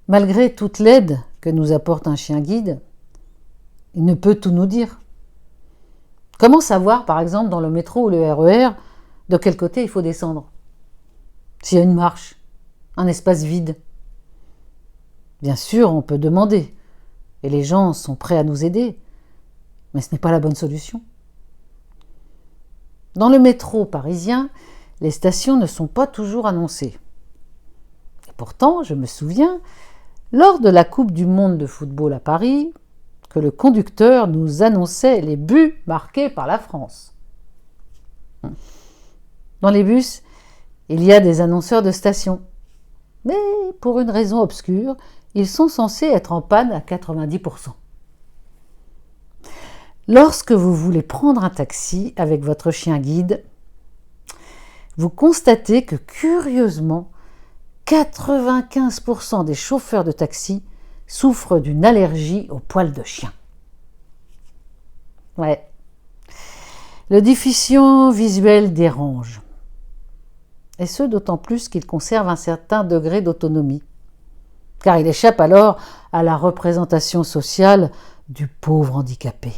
Malgré toute l'aide que nous apporte un chien guide, il ne peut tout nous dire. Comment savoir, par exemple, dans le métro ou le RER, de quel côté il faut descendre? S'il y a une marche, un espace vide. Bien sûr, on peut demander, et les gens sont prêts à nous aider, mais ce n'est pas la bonne solution. Dans le métro parisien, les stations ne sont pas toujours annoncées. Et pourtant, je me souviens, lors de la Coupe du Monde de football à Paris, que le conducteur nous annonçait les buts marqués par la France. Dans les bus, il y a des annonceurs de station. Mais pour une raison obscure, ils sont censés être en panne à 90%. Lorsque vous voulez prendre un taxi avec votre chien guide, vous constatez que curieusement, 95% des chauffeurs de taxi souffrent d'une allergie aux poils de chien. Ouais. Le déficient visuel dérange. Et ce, d'autant plus qu'il conserve un certain degré d'autonomie. Car il échappe alors à la représentation sociale du pauvre handicapé.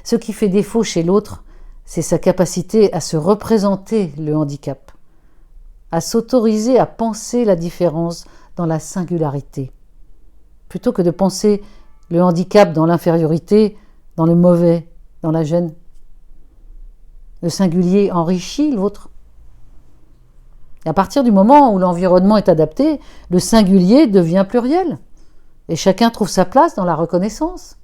Ce qui fait défaut chez l'autre, c'est sa capacité à se représenter le handicap, à s'autoriser à penser la différence dans la singularité, plutôt que de penser le handicap dans l'infériorité, dans le mauvais, dans la gêne. Le singulier enrichit l'autre. Et à partir du moment où l'environnement est adapté, le singulier devient pluriel, et chacun trouve sa place dans la reconnaissance.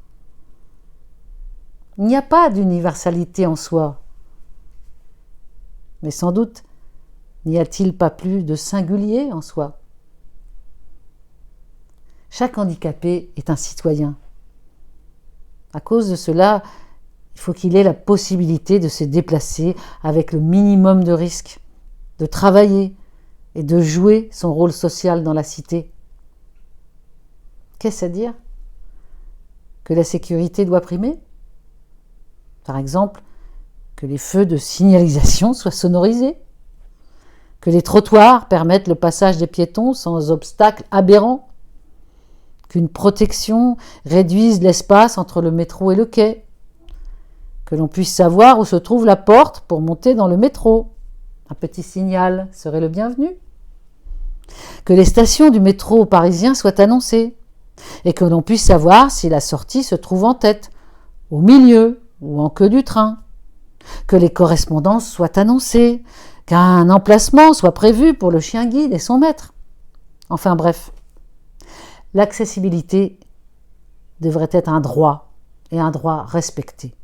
Il n'y a pas d'universalité en soi, mais sans doute n'y a-t-il pas plus de singulier en soi? Chaque handicapé est un citoyen. À cause de cela, il faut qu'il ait la possibilité de se déplacer avec le minimum de risques, de travailler et de jouer son rôle social dans la cité. Qu'est-ce à dire? Que la sécurité doit primer? Par exemple, que les feux de signalisation soient sonorisés? Que les trottoirs permettent le passage des piétons sans obstacles aberrants, qu'une protection réduise l'espace entre le métro et le quai, que l'on puisse savoir où se trouve la porte pour monter dans le métro. Un petit signal serait le bienvenu. Que les stations du métro parisien soient annoncées et que l'on puisse savoir si la sortie se trouve en tête, au milieu ou en queue du train. Que les correspondances soient annoncées, qu'un emplacement soit prévu pour le chien guide et son maître. Enfin bref, l'accessibilité devrait être un droit, et un droit respecté.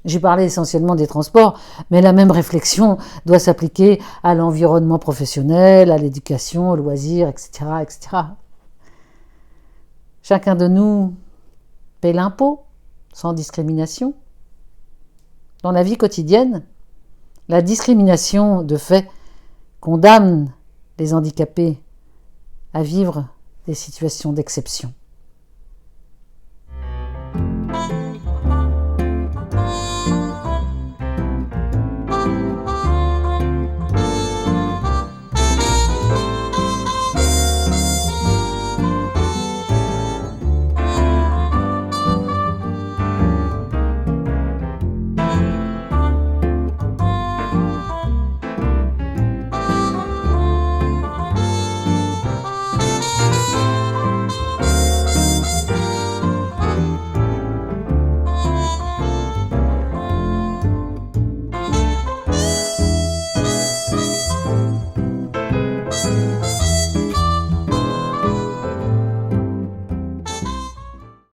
J'ai parlé essentiellement des transports, mais la même réflexion doit s'appliquer à l'environnement professionnel, à l'éducation, aux loisirs, etc., etc. Chacun de nous paie l'impôt, sans discrimination. Dans la vie quotidienne, la discrimination, de fait, condamne les handicapés à vivre des situations d'exception.